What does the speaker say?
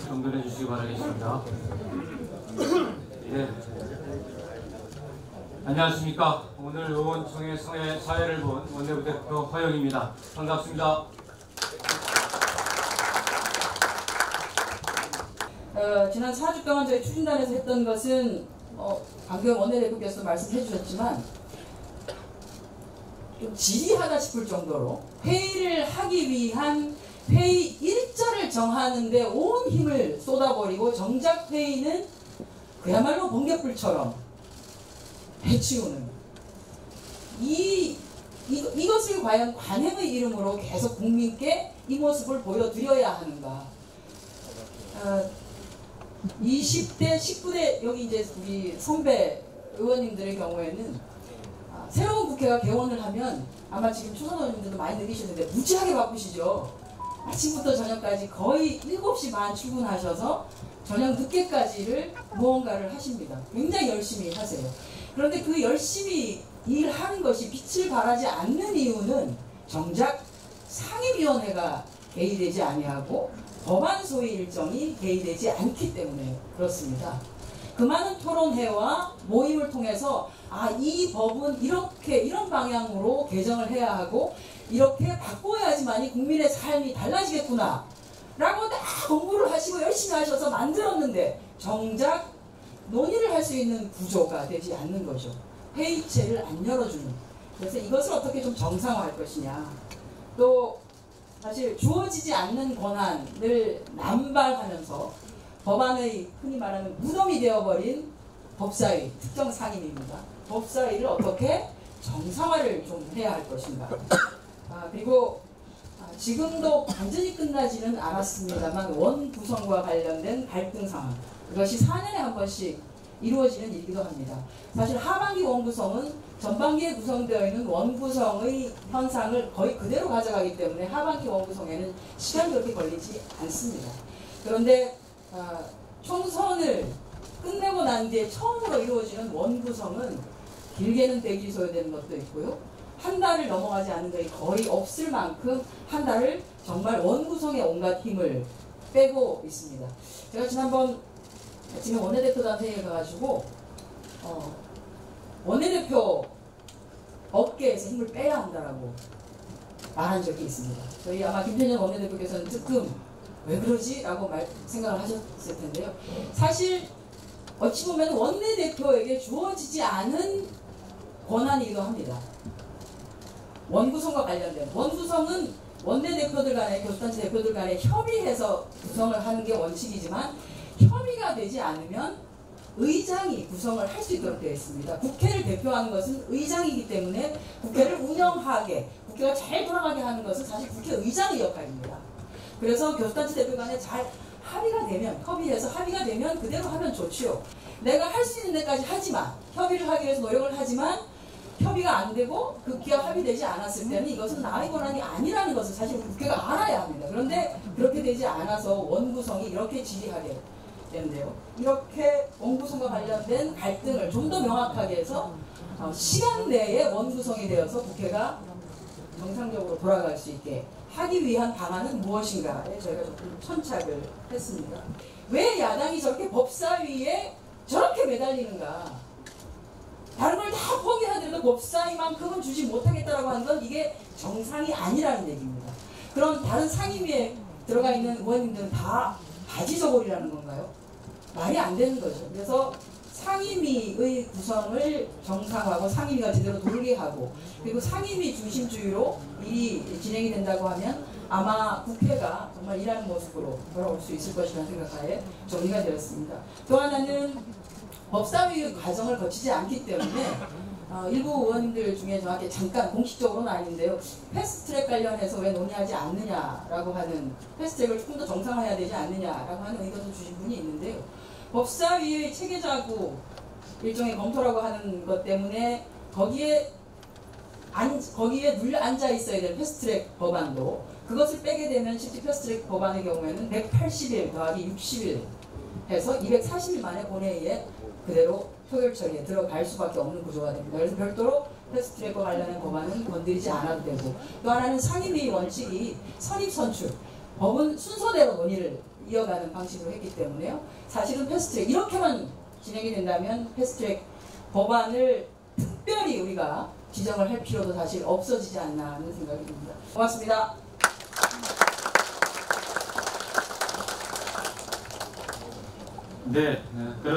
정돈해 주시기 바라겠습니다. 네. 안녕하십니까. 오늘 의원총회 사회를 본 원내부 대표 허영입니다. 반갑습니다. 지난 4주 동안 저희 추진단에서 했던 것은 방금 원내대표께서 말씀해 주셨지만 좀 지리하다 싶을 정도로 회의를 하기 위한 회의 일자를 정하는데 온 힘을 쏟아버리고 정작 회의는 그야말로 번갯불처럼 해치우는 이것을 과연 관행의 이름으로 계속 국민께 이 모습을 보여드려야 하는가. 20대, 19대 여기 이제 우리 선배 의원님들의 경우에는 새로운 국회가 개원을 하면 아마 지금 초선 의원님들도 많이 느끼셨는데 무지하게 바쁘시죠. 아침부터 저녁까지 거의 7시 반 출근하셔서 저녁 늦게까지를 무언가를 하십니다. 굉장히 열심히 하세요. 그런데 그 열심히 일하는 것이 빛을 발하지 않는 이유는 정작 상임위원회가 개의되지 아니하고 법안 소위 일정이 개의되지 않기 때문에 그렇습니다. 그 많은 토론회와 모임을 통해서 이 법은 이런 방향으로 개정을 해야 하고 이렇게 바꿔야지만이 국민의 삶이 달라지겠구나 라고 다 공부를 하시고 열심히 하셔서 만들었는데 정작 논의를 할 수 있는 구조가 되지 않는 거죠. 회의체를 안 열어주는. 그래서 이것을 어떻게 좀 정상화할 것이냐. 또 사실 주어지지 않는 권한을 남발하면서 법안의 흔히 말하는 무덤이 되어버린 법사위, 특정 상임위입니다. 법사위를 어떻게 정상화를 좀 해야 할 것인가. 그리고 지금도 완전히 끝나지는 않았습니다만 원 구성과 관련된 갈등 상황, 이것이 4년에 한 번씩 이루어지는 일이기도 합니다. 사실 하반기 원구성은 전반기에 구성되어 있는 원구성의 현상을 거의 그대로 가져가기 때문에 하반기 원구성에는 시간이 그렇게 걸리지 않습니다. 그런데 총선을 끝내고 난 뒤에 처음으로 이루어지는 원구성은 길게는 대기 소요되는 것도 있고요. 한 달을 넘어가지 않는 것이 거의 없을 만큼 한 달을 정말 원구성에 온갖 힘을 빼고 있습니다. 제가 지난번 지금 원내대표단체에 가가지고 원내대표 업계에서 힘을 빼야 한다라고 말한 적이 있습니다. 저희 아마 김태년 원내대표께서는 뜨끔 왜 그러지? 라고 생각을 하셨을 텐데요. 사실 어찌 보면 원내대표에게 주어지지 않은 권한이기도 합니다. 원구성과 관련된 원구성은 원내대표들 간에 교수단체 대표들 간에 협의해서 구성을 하는 게 원칙이지만 협의가 되지 않으면 의장이 구성을 할 수 있도록 되어 있습니다. 국회를 대표하는 것은 의장이기 때문에 국회를 운영하게, 국회가 잘 돌아가게 하는 것은 사실 국회의장의 역할입니다. 그래서 교수단체 대표 간에 잘 합의가 되면, 협의해서 합의가 되면 그대로 하면 좋지요. 내가 할 수 있는 데까지 하지만, 협의를 하기 위해서 노력을 하지만 협의가 안 되고 국회가 합의되지 않았을 때는 이것은 나의 권한이 아니라는 것을 사실 국회가 알아야 합니다. 그런데 그렇게 되지 않아서 원구성이 이렇게 지리하게 되는데요. 이렇게 원구성과 관련된 갈등을 좀 더 명확하게 해서 시간 내에 원구성이 되어서 국회가 정상적으로 돌아갈 수 있게 하기 위한 방안은 무엇인가에 저희가 조금 천착을 했습니다. 왜 야당이 저렇게 법사위에 저렇게 매달리는가. 다른 걸 다 포기하더라도 법사위만큼은 주지 못하겠다라고 하는 건 이게 정상이 아니라는 얘기입니다. 그럼 다른 상임위에 들어가 있는 의원님들은 다 바지저고리라는 건가요? 말이 안 되는 거죠. 그래서 상임위의 구성을 정상화하고 상임위가 제대로 돌게 하고 그리고 상임위 중심주의로 일이 진행이 된다고 하면 아마 국회가 정말 일하는 모습으로 돌아올 수 있을 것이라는 생각하에 정리가 되었습니다. 또 하나는 법사위 과정을 거치지 않기 때문에 일부 의원님들 중에 저한테 잠깐 공식적으로는 아닌데요. 패스트트랙 관련해서 왜 논의하지 않느냐라고 하는 패스트트랙을 조금 더 정상화해야 되지 않느냐라고 하는 의견도 주신 분이 있는데요. 법사위의 체계자구 일종의 검토라고 하는 것 때문에 거기에 거기에 눌려 앉아 있어야 될 패스트트랙 법안도 그것을 빼게 되면 실제 패스트트랙 법안의 경우에는 180일 더하기 60일 해서 240일 만에 본회의에 그대로 표결 처리에 들어갈 수밖에 없는 구조가 됩니다. 그래서 별도로 패스트트랙과 관련된 법안은 건드리지 않아도 되고, 또 하나는 상임위 원칙이 선입선출, 법은 순서대로 논의를 이어가는 방식으로 했기 때문에요. 사실은 패스트트랙 이렇게만 진행이 된다면 패스트트랙 법안을 특별히 우리가 지정을 할 필요도 사실 없어지지 않나 하는 생각이 듭니다. 고맙습니다. 네, 그런